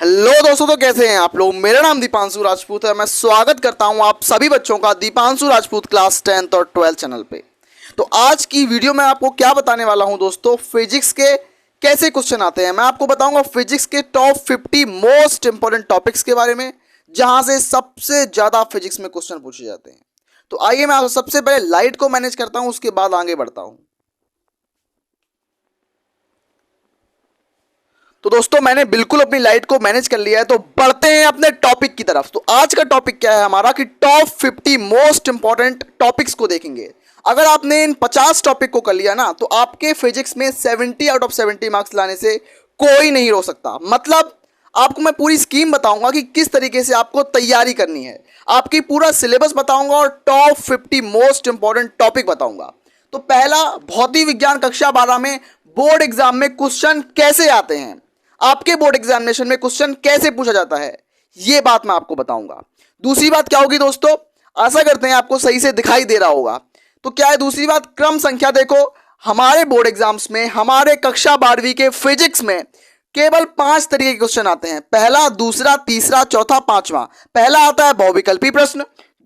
Hello दोस्तों, तो कैसे हैं आप लोग। मेरा नाम दीपांशु राजपूत है। मैं स्वागत करता हूं आप सभी बच्चों का दीपांशु राजपूत क्लास 10th और 12th चैनल पे। तो आज की वीडियो में आपको क्या बताने वाला हूं दोस्तों, फिजिक्स के कैसे क्वेश्चन आते हैं। मैं आपको बताऊंगा फिजिक्स के टॉप 50 मोस्ट इंपॉर्टेंट टॉपिक्स के बारे में, जहां से सबसे ज्यादा फिजिक्स में क्वेश्चन पूछे जाते हैं। तो आइए मैं सबसे पहले लाइट को मैनेज करता हूं, उसके बाद आगे बढ़ता हूं। तो दोस्तों मैंने बिल्कुल अपनी लाइट को मैनेज कर लिया है, तो बढ़ते हैं अपने टॉपिक की तरफ। तो आज का टॉपिक क्या है हमारा कि टॉप 50 मोस्ट इंपॉर्टेंट टॉपिक्स को देखेंगे। अगर आपने इन 50 टॉपिक को कर लिया ना, तो आपके फिजिक्स में 70 आउट ऑफ 70 मार्क्स लाने से कोई नहीं रोक सकता। मतलब आपको मैं पूरी स्कीम बताऊंगा कि किस तरीके से आपको तैयारी करनी है, आपकी पूरा सिलेबस बताऊंगा और टॉप 50 मोस्ट इंपॉर्टेंट टॉपिक बताऊंगा। तो पहला, भौतिक विज्ञान कक्षा 12 में बोर्ड एग्जाम में क्वेश्चन कैसे आते हैं, आपके बोर्ड एग्जामिनेशन में क्वेश्चन कैसे पूछा जाता है, यह बात मैं आपको बताऊंगा। दूसरी बात क्या होगी दोस्तों, आशा करते हैं आपको सही से दिखाई दे रहा होगा। तो क्या है दूसरी बात, क्रम संख्या देखो। हमारे बोर्ड एग्जाम्स में, हमारे कक्षा 12वीं के फिजिक्स में केवल 5 तरीके के क्वेश्चन आते हैं। पहला, दूसरा, तीसरा, चौथा, पांचवा। पहला आता है बहुविकल्पी प्रश्न,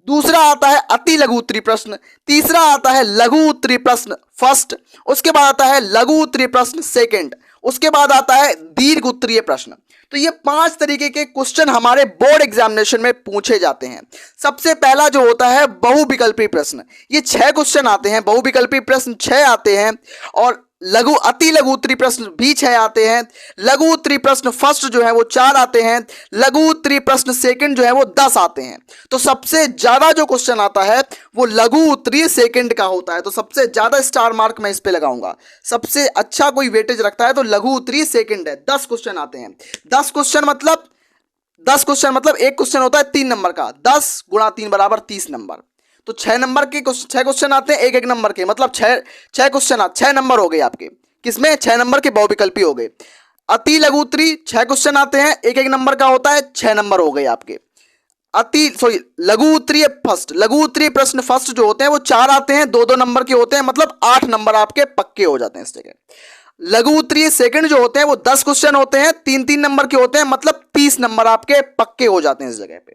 दूसरा आता है अति लघु उत्तरीय प्रश्न, तीसरा आता है लघु उत्तरीय प्रश्न फर्स्ट, उसके बाद आता है लघु उत्तरीय प्रश्न सेकंड, उसके बाद आता है दीर्घ उत्तरीय प्रश्न। तो ये 5 तरीके के क्वेश्चन हमारे बोर्ड एग्जामिनेशन में पूछे जाते हैं। सबसे पहला जो होता है बहुविकल्पी प्रश्न, ये 6 क्वेश्चन आते हैं। बहुविकल्पी प्रश्न 6 आते हैं और अति लघु उत्तरीय प्रश्न भी 6 आते हैं। लघु उत्तरीय प्रश्न फर्स्ट जो है वो 4 आते हैं। लघु उत्तरीय प्रश्न सेकंड जो है वो 10 आते हैं। तो सबसे ज्यादा जो क्वेश्चन आता है वो लघु उत्तरीय सेकंड का होता है। तो सबसे ज्यादा स्टार मार्क मैं इस पे लगाऊंगा। सबसे अच्छा कोई वेटेज रखता है तो लघु उत्तरीय सेकंड है। 10 क्वेश्चन आते हैं। 10 क्वेश्चन मतलब एक क्वेश्चन होता है 3 नंबर का। 10 गुणा 3 बराबर 30 नंबर। तो 6 नंबर के 6 क्वेश्चन आते हैं एक नंबर के, मतलब 6 क्वेश्चन 6 नंबर हो गए आपके। किसमें? 6 नंबर के बहुविकल्पी हो गए। अति लघु उत्तरीय 6 क्वेश्चन आते हैं, एक नंबर का होता है, 6 नंबर हो गए आपके। लघु उत्तरीय प्रश्न फर्स्ट जो होते हैं वो 4 आते हैं, 2 नंबर के होते हैं, मतलब 8 नंबर आपके पक्के हो जाते हैं इस जगह। लघु उत्तरीय सेकंड जो होते हैं वो 10 क्वेश्चन होते हैं, 3 नंबर के होते हैं, मतलब 30 नंबर आपके पक्के हो जाते हैं इस जगह पे।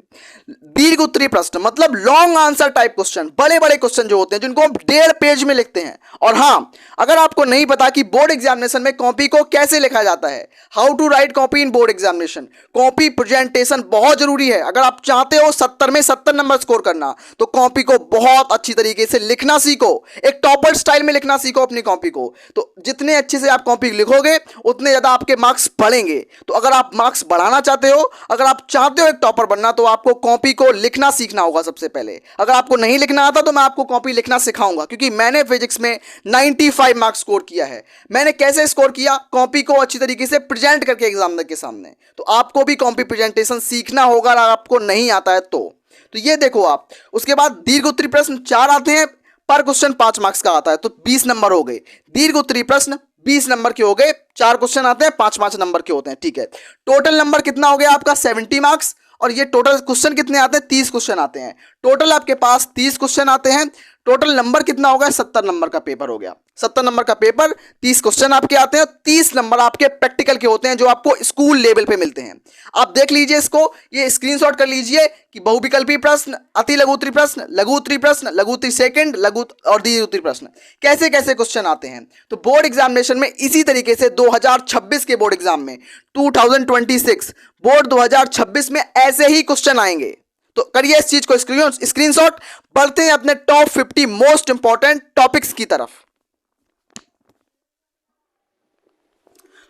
दीर्घ उत्तरीय प्रश्न मतलब लॉन्ग आंसर टाइप क्वेश्चन, बड़े बड़े क्वेश्चन जो होते हैं जिनको हम 1.5 पेज में लिखते हैं। और हाँ, अगर आपको नहीं पता कि बोर्ड एग्जामिनेशन में कॉपी को कैसे लिखा जाता है, how to write copy in board examination, copy presentation बहुत जरूरी है। अगर आप चाहते हो 70 में 70 नंबर स्कोर करना, तो कॉपी को बहुत अच्छी तरीके से लिखना सीखो। एक टॉपर स्टाइल में लिखना सीखो अपनी कॉपी को। तो जितने अच्छे से आप कॉपी लिखोगे उतने ज्यादा आपके मार्क्स बढ़ेंगे। तो अगर आप मार्क्स बढ़ाना चाहते हो, अगर आप चाहते हो एक टॉपर बनना, तो आपको कॉपी को लिखना सीखना होगा सबसे पहले। अगर आपको नहीं लिखना आता तो मैं आपको कॉपी लिखना सिखाऊंगा, क्योंकि मैंने फिजिक्स में 95 मार्क्स स्कोर किया है। मैंने कैसे स्कोर किया? कॉपी को अच्छी तरीके से प्रेजेंट करके एग्जामिनर के सामने। तो आपको भी कॉपी प्रेजेंटेशन सीखना होगा अगर आपको नहीं आता है तो ये देखो आप। उसके बाद दीर्घ उत्तरीय प्रश्न 4 आते हैं, पर क्वेश्चन 5 मार्क्स का आता है, तो 20 नंबर हो गए। दीर्घ उत्तरीय प्रश्न 20 नंबर के हो गए, 4 क्वेश्चन आते हैं, 5 नंबर के होते हैं, ठीक है। टोटल नंबर कितना हो गया आपका? 70 मार्क्स। और ये टोटल क्वेश्चन कितने आते हैं? 30 क्वेश्चन आते हैं। टोटल आपके पास 30 क्वेश्चन आते हैं। टोटल नंबर कितना होगा? 70 नंबर का पेपर हो गया। 70 नंबर का पेपर, 30 क्वेश्चन आपके आते हैं, 30 नंबर आपके प्रैक्टिकल के होते हैं जो आपको स्कूल लेवल पे मिलते हैं। आप देख लीजिए इसको, ये स्क्रीनशॉट कर लीजिए कि बहुविकल्पी प्रश्न, अति लघु उत्तरीय प्रश्न, लघु उत्तरीय प्रश्न, लघु उत्तरीय सेकंड, लघु और दीर्घ उत्तरीय प्रश्न कैसे कैसे क्वेश्चन आते हैं। तो बोर्ड एग्जामिनेशन में इसी तरीके से 2026 के बोर्ड एग्जाम में 2026 बोर्ड 2026 में ऐसे ही क्वेश्चन आएंगे। तो करिए इस चीज को स्क्रीनशॉट। बढ़ते हैं अपने टॉप 50 मोस्ट इंपॉर्टेंट टॉपिक्स की तरफ।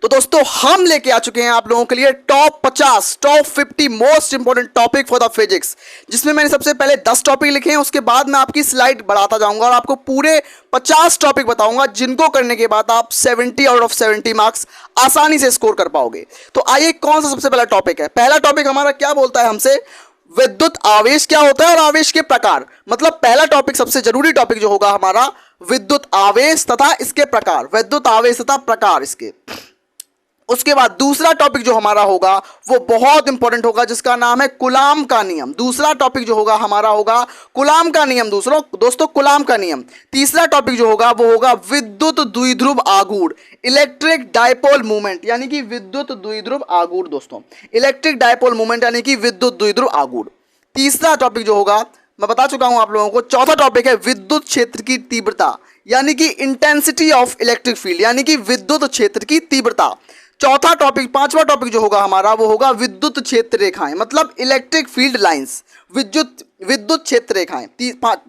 तो दोस्तों हम लेके आ चुके हैं आप लोगों के लिए top 50 most important topic for the physics, जिसमें मैंने सबसे पहले 10 टॉपिक लिखे हैं। उसके बाद मैं आपकी स्लाइड बढ़ाता जाऊंगा और आपको पूरे 50 टॉपिक बताऊंगा, जिनको करने के बाद आप 70 आउट ऑफ 70 मार्क्स आसानी से स्कोर कर पाओगे। तो आइए, कौन सा सबसे पहला टॉपिक है? पहला टॉपिक हमारा क्या बोलता है हमसे? विद्युत आवेश क्या होता है और आवेश के प्रकार। मतलब पहला टॉपिक, सबसे जरूरी टॉपिक जो होगा हमारा, विद्युत आवेश तथा इसके प्रकार। विद्युत आवेश तथा प्रकार इसके। उसके बाद दूसरा टॉपिक जो हमारा होगा वो बहुत इंपॉर्टेंट होगा, जिसका नाम है कुलाम का नियम। दूसरा टॉपिक जो होगा हमारा होगा कुलाम का नियम, दोस्तों कुलाम का नियम। तीसरा टॉपिक जो होगा वो होगा विद्युत द्विध्रुव आघूर्ण, इलेक्ट्रिक डायपोल मूवमेंट, यानी कि विद्युत द्विध्रुव आघूर्ण। दोस्तों इलेक्ट्रिक डायपोल मूवमेंट यानी कि विद्युत द्विध्रुव आघूर्ण। तीसरा टॉपिक जो होगा मैं बता चुका हूं आप लोगों को। चौथा टॉपिक है विद्युत क्षेत्र की तीव्रता, यानी कि इंटेंसिटी ऑफ इलेक्ट्रिक फील्ड, यानी कि विद्युत क्षेत्र की तीव्रता। चौथा टॉपिक, पांचवा टॉपिक जो होगा हमारा वो होगा विद्युत क्षेत्र रेखाएं, मतलब इलेक्ट्रिक फील्ड लाइंस, विद्युत क्षेत्र रेखाएं।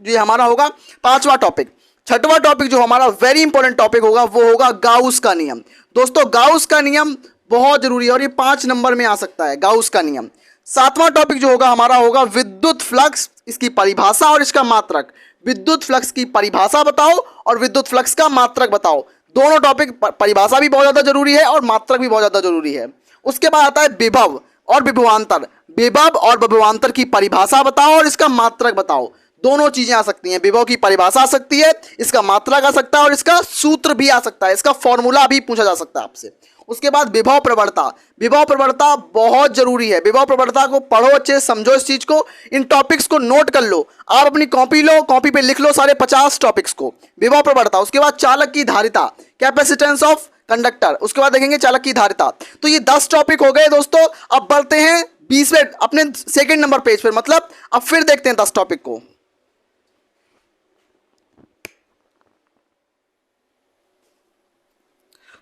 ये हमारा होगा पांचवा टॉपिक। छठवां टॉपिक जो हमारा वेरी इंपॉर्टेंट टॉपिक होगा वो होगा गाउस का नियम। दोस्तों गाउस का नियम बहुत जरूरी है और ये 5 नंबर में आ सकता है, गाउस का नियम। सातवां टॉपिक जो होगा हमारा होगा विद्युत फ्लक्स, इसकी परिभाषा और इसका मात्रक। विद्युत फ्लक्स की परिभाषा बताओ और विद्युत फ्लक्स का मात्रक बताओ। दोनों टॉपिक, परिभाषा भी बहुत ज्यादा जरूरी है और मात्रक भी बहुत ज्यादा जरूरी है। उसके बाद आता है विभव और विभवांतर। विभव और विभवांतर की परिभाषा बताओ और इसका मात्रक बताओ। दोनों चीजें आ सकती हैं, विभव की परिभाषा आ सकती है, इसका मात्रक आ सकता है और इसका सूत्र भी आ सकता है, इसका फॉर्मूला भी पूछा जा सकता है आपसे। उसके बाद विभव प्रवणता। विभव प्रवणता बहुत जरूरी है, विभव प्रवणता को पढ़ो, अच्छे से समझो इस चीज को, इन टॉपिक्स को नोट कर लो। आप अपनी कॉपी लो, कॉपी पे लिख लो सारे 50 टॉपिक्स को, विभव प्रवणता। उसके बाद चालक की धारिता, कैपेसिटेंस ऑफ कंडक्टर। उसके बाद देखेंगे चालक की धारिता। तो ये 10 टॉपिक हो गए दोस्तों। अब बढ़ते हैं 20वें अपने सेकंड नंबर पेज पर, मतलब अब फिर देखते हैं 10 टॉपिक को।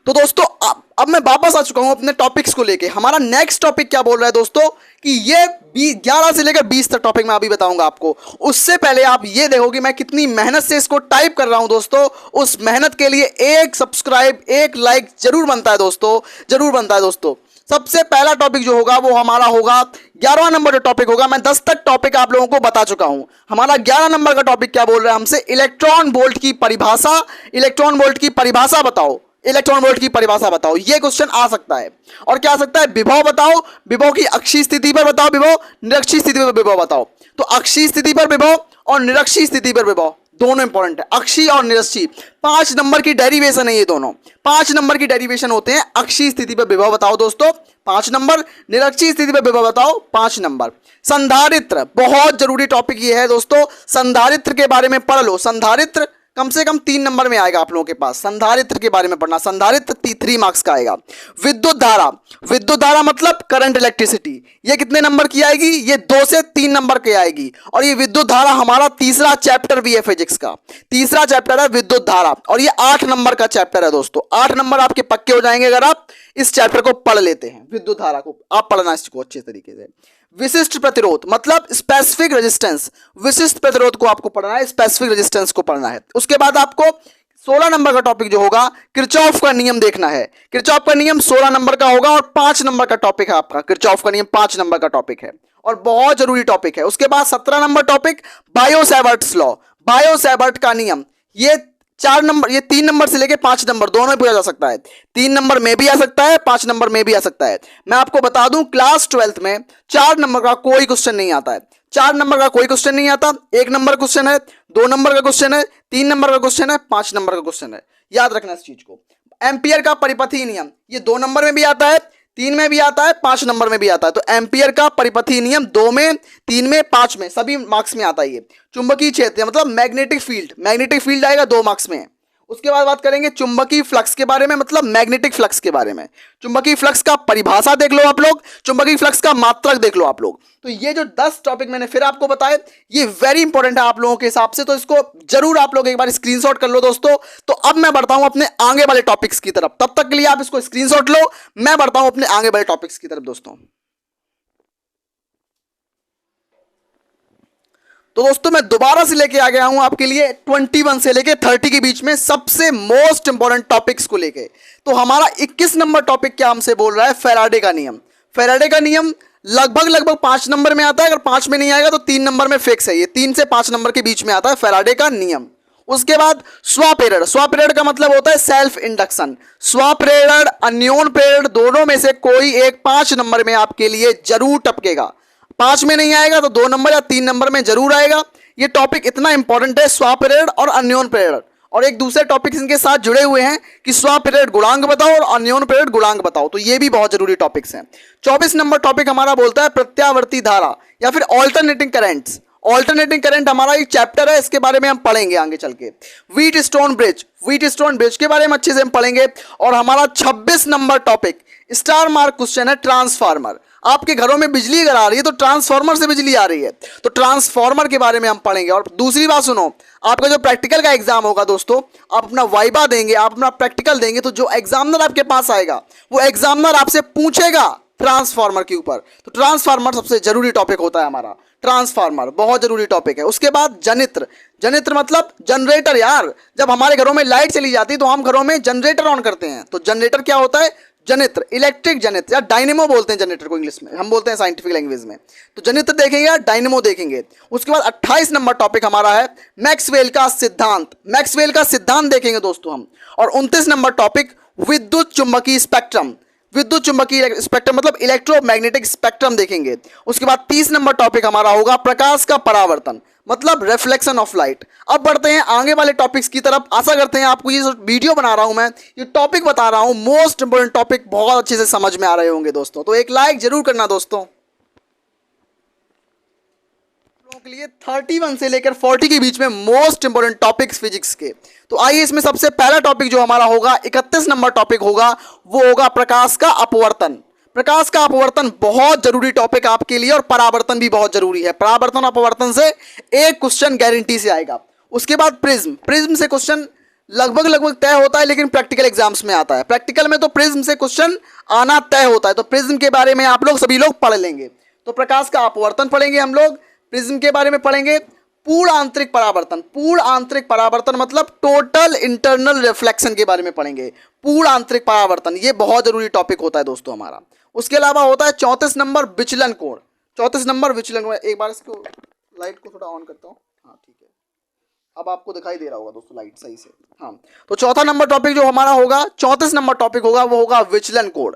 तो दोस्तों अब मैं वापस आ चुका हूं अपने टॉपिक्स को लेके। हमारा नेक्स्ट टॉपिक क्या बोल रहा है दोस्तों कि ये 11 से लेकर 20 तक टॉपिक मैं अभी बताऊंगा आपको। उससे पहले आप ये देखो कि मैं कितनी मेहनत से इसको टाइप कर रहा हूं दोस्तों। उस मेहनत के लिए एक सब्सक्राइब, एक लाइक जरूर बनता है दोस्तों, जरूर बनता है दोस्तों। सबसे पहला टॉपिक जो होगा वो हमारा होगा 11वां नंबर जो टॉपिक होगा। मैं 10 तक टॉपिक आप लोगों को बता चुका हूं। हमारा 11 नंबर का टॉपिक क्या बोल रहा है हमसे, इलेक्ट्रॉन वोल्ट की परिभाषा। इलेक्ट्रॉन वोल्ट की परिभाषा बताओ, इलेक्ट्रॉन वोल्ट की परिभाषा बताओ, ये क्वेश्चन आ सकता है। और क्या आ सकता है, विभव बताओ, विभव की अक्षीय स्थिति पर बताओ विभव, निरक्षीय स्थिति पर विभव बताओ। तो अक्षीय स्थिति पर विभव और निरक्षीय स्थिति पर विभव दोनों इंपॉर्टेंट है, अक्षीय और निरक्षीय। 5 नंबर की डेरिवेशन है ये दोनों, 5 नंबर की डेरिवेशन होते हैं। अक्षीय स्थिति पर विभव बताओ दोस्तों 5 नंबर, निरक्षीय स्थिति पर विभव बताओ 5 नंबर। संधारित्र बहुत जरूरी टॉपिक ये है दोस्तों, संधारित्र के बारे में पढ़ लो। संधारित्र कम से कम 3 नंबर में आएगा आप लोगों के पास, संधारित्र के बारे में पढ़ना। संधारित्र 3 मार्क्स का आएगा। विद्युत धारा, विद्युत धारा मतलब करंट इलेक्ट्रिसिटी, ये कितने नंबर की आएगी, ये 2 से 3 नंबर की आएगी। और ये विद्युत धारा हमारा तीसरा चैप्टर भी है फिजिक्स का, तीसरा चैप्टर है विद्युत धारा, और ये 8 नंबर का चैप्टर है दोस्तों। 8 नंबर आपके पक्के हो जाएंगे अगर आप इस चैप्टर को पढ़ लेते हैं। विद्युत धारा को आप पढ़ना इसको अच्छे तरीके से। विशिष्ट प्रतिरोध मतलब स्पेसिफिक रेजिस्टेंस, विशिष्ट प्रतिरोध को आपको पढ़ना है, स्पेसिफिक रेजिस्टेंस को पढ़ना है। उसके बाद आपको 16 नंबर का टॉपिक जो होगा किरचॉफ का नियम देखना है। किरचॉफ का नियम 16 नंबर का होगा और 5 नंबर का टॉपिक है आपका। किरचॉफ का नियम 5 नंबर का टॉपिक है और बहुत जरूरी टॉपिक है। उसके बाद 17 नंबर टॉपिक बायो-सैवर्ट्स लॉ, बायो-सैवर्ट का नियम। ये 4 नंबर, ये 3 नंबर से लेके 5 नंबर दोनों में पूछा जा सकता है। 3 नंबर में भी आ सकता है, 5 नंबर में भी आ सकता है। मैं आपको बता दूं क्लास 12th में 4 नंबर का कोई क्वेश्चन नहीं आता है। 4 नंबर का कोई क्वेश्चन नहीं आता। 1 नंबर क्वेश्चन है, 2 नंबर का क्वेश्चन है, 3 नंबर का क्वेश्चन है, 5 नंबर का क्वेश्चन है। याद रखना इस चीज को। एम्पियर का परिपथीय नियम, ये 2 नंबर में भी आता है, 3 में भी आता है, 5 नंबर में भी आता है। तो एम्पियर का परिपथीय नियम 2 में, 3 में, 5 में, सभी मार्क्स में आता है ये। चुंबकीय क्षेत्र मतलब मैग्नेटिक फील्ड, मैग्नेटिक फील्ड आएगा 2 मार्क्स में। उसके बाद बात करेंगे चुंबकीय फ्लक्स के बारे में, मतलब मैग्नेटिक फ्लक्स के बारे में। चुंबकीय फ्लक्स का परिभाषा देख लो आप लोग, चुंबकीय फ्लक्स का मात्रक देख लो आप लोग। तो ये जो 10 टॉपिक मैंने फिर आपको बताए, ये वेरी इंपॉर्टेंट है आप लोगों के हिसाब से, तो इसको जरूर आप लोग एक बार स्क्रीनशॉट कर लो दोस्तों। तो अब मैं बढ़ता हूं अपने आगे वाले टॉपिक्स की तरफ, तब तक के लिए आप इसको स्क्रीनशॉट लो, मैं बढ़ता हूं अपने आगे वाले टॉपिक्स की तरफ दोस्तों। तो दोस्तों मैं दोबारा से लेके आ गया हूं आपके लिए 21 से लेके 30 के बीच में सबसे मोस्ट इंपॉर्टेंट टॉपिक्स को लेके। तो हमारा 21 नंबर टॉपिक क्या हमसे बोल रहा है, फैराडे का नियम। फैराडे का नियम लगभग 5 नंबर में आता है, अगर 5 में नहीं आएगा तो 3 नंबर में फिक्स है, ये 3 से 5 नंबर के बीच में आता है फैराडे का नियम। उसके बाद स्वप्रेरण, स्वप्रेरण का मतलब होता है सेल्फ इंडक्शन। स्वप्रेरण, अन्योन प्रेरण, दोनों में से कोई एक 5 नंबर में आपके लिए जरूर टपकेगा। 5 में नहीं आएगा तो 2 नंबर या 3 नंबर में जरूर आएगा। ये टॉपिक इतना इंपॉर्टेंट है, स्वप्रेरण और अन्योन प्रेरण। और एक दूसरे टॉपिक इनके साथ जुड़े हुए हैं कि स्वप्रेरित गुणांक बताओ और अन्योन्य प्रेरित गुणांक बताओ, तो ये भी बहुत जरूरी टॉपिक्स हैं। 24 नंबर टॉपिक हमारा बोलता है प्रत्यावर्ती धारा या फिर ऑल्टरनेटिंग करंट्स। ऑल्टरनेटिंग करंट हमारा एक चैप्टर है, इसके बारे में हम पढ़ेंगे आगे चल के। व्हीटस्टोन ब्रिज के बारे में अच्छे से हम पढ़ेंगे। और हमारा 26 number topic star mark question है ट्रांसफार्मर। आपके घरों में बिजली अगर आ रही है तो ट्रांसफार्मर से बिजली आ रही है, तो ट्रांसफार्मर के बारे में हम पढ़ेंगे। और दूसरी बात सुनो, आपका जो प्रैक्टिकल का एग्जाम होगा दोस्तों, आप अपना वाइबा देंगे, आप अपना प्रैक्टिकल देंगे, तो जो एग्जामिनर आपके पास आएगा वो एग्जामिनर आपसे पूछेगा ट्रांसफार्मर के ऊपर। तो ट्रांसफार्मर सबसे जरूरी टॉपिक होता है हमारा, ट्रांसफार्मर बहुत जरूरी टॉपिक है। उसके बाद जनित्र मतलब जनरेटर यार। जब हमारे घरों में लाइट चली जाती है तो हम घरों में जनरेटर ऑन करते हैं, तो जनरेटर क्या होता है? जनित्र, इलेक्ट्रिक जनित्र या डायनेमो बोलते हैं जनरेटर को इंग्लिश में, हम बोलते हैं साइंटिफिक लैंग्वेज में। तो जनित्र देखेंगे या डायनेमो देखेंगे। उसके बाद 28 नंबर टॉपिक हमारा है मैक्सवेल का सिद्धांत। मैक्सवेल का सिद्धांत देखेंगे दोस्तों हम। और 29 नंबर टॉपिक विद्युत चुंबकीय स्पेक्ट्रम। विद्युत चुंबकीय स्पेक्ट्रम मतलब इलेक्ट्रोमैग्नेटिक स्पेक्ट्रम देखेंगे। उसके बाद 30 नंबर टॉपिक हमारा होगा प्रकाश का परावर्तन मतलब रिफ्लेक्शन ऑफ लाइट। अब बढ़ते हैं आगे वाले टॉपिक्स की तरफ। आशा करते हैं आपको ये वीडियो बना रहा हूं मैं, ये टॉपिक बता रहा हूं, मोस्ट इंपोर्टेंट टॉपिक बहुत अच्छे से समझ में आ रहे होंगे दोस्तों। तो एक लाइक जरूर करना दोस्तों। के लिए 31 से लेकर 40 के बीच में मोस्ट इंपोर्टेंट टॉपिक्स फिजिक्स के। तो आइए इसमें सबसे पहला टॉपिक जो हमारा होगा 31 नंबर टॉपिक होगा, वो होगा प्रकाश का अपवर्तन। प्रकाश का अपवर्तन बहुत जरूरी टॉपिक आपके लिए, और परावर्तन भी बहुत जरूरी है। परावर्तन अपवर्तन से एक क्वेश्चन गारंटी से आएगा। उसके बाद प्रिज्म से क्वेश्चन लगभग तय होता है, लेकिन प्रैक्टिकल एग्जाम्स में आता है। प्रैक्टिकल में तो प्रिज्म से क्वेश्चन आना तय होता है, तो प्रिज्म के बारे में आप लोग सभी लोग पढ़ लेंगे। तो प्रकाश का अपवर्तन पढ़ेंगे हम लोग, प्रिज्म के बारे में पढ़ेंगे। पूर्ण आंतरिक परावर्तन मतलब टोटल इंटरनल रिफ्लेक्शन के बारे में पढ़ेंगे। पूर्ण आंतरिक परावर्तन ये बहुत जरूरी टॉपिक होता है दोस्तों हमारा। उसके अलावा होता है 34 नंबर विचलन कोण। 34 नंबर विचलन कोण, एक बार इसको लाइट को थोड़ा ऑन करता हूँ। हाँ ठीक है, अब आपको दिखाई दे रहा होगा दोस्तों लाइट सही से। हाँ, तो चौथा नंबर टॉपिक जो हमारा होगा 34 नंबर टॉपिक होगा वो होगा विचलन कोण।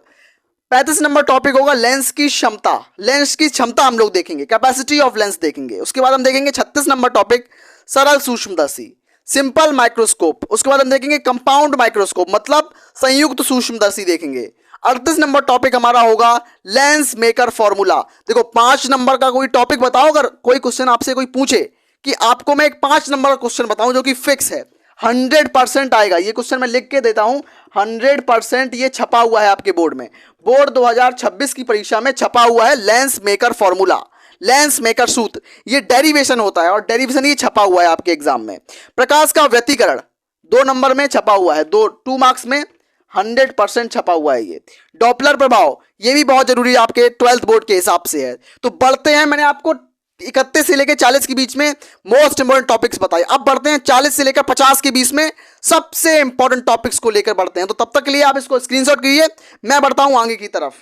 35 नंबर टॉपिक होगा लेंस की क्षमता। लेंस की क्षमता हम लोग देखेंगे, कैपेसिटी ऑफ लेंस देखेंगे। उसके बाद हम देखेंगे 36 नंबर टॉपिक सरल सूक्ष्मदर्शी, सिंपल माइक्रोस्कोप। उसके बाद हम देखेंगे कंपाउंड माइक्रोस्कोप मतलब संयुक्त सूक्ष्मदर्शी देखेंगे। 38 नंबर टॉपिक हमारा होगा लेंस मेकर फॉर्मूला। देखो 5 नंबर का कोई टॉपिक बताओ, अगर कोई क्वेश्चन आपसे कोई पूछे कि आपको मैं एक 5 नंबर का क्वेश्चन बताऊं जो कि फिक्स है, 100% आएगा। ये क्वेश्चन मैं लिख के देता हूं, 100% ये छपा हुआ है आपके बोर्ड में। बोर्ड 2026 की परीक्षा में छपा हुआ है lens maker formula, lens maker सूत्र। ये डेरिवेशन होता है और डेरिवेशन ये छपा हुआ है आपके एग्जाम में। प्रकाश का व्यतिकरण 2 नंबर में छपा हुआ है, 2 मार्क्स में 100% छपा हुआ है ये। डॉपलर प्रभाव ये भी बहुत जरूरी है आपके 12th बोर्ड के हिसाब से है। तो बढ़ते हैं, मैंने आपको 31 से लेकर 40 के बीच में मोस्ट इंपोर्टेंट टॉपिक्स बताए। अब बढ़ते हैं 40 से लेकर 50 के बीच में सबसे इंपॉर्टेंट टॉपिक्स को लेकर बढ़ते हैं। तो तब तक के लिए आप इसको स्क्रीनशॉट कीजिए, मैं बढ़ता हूं आगे की तरफ।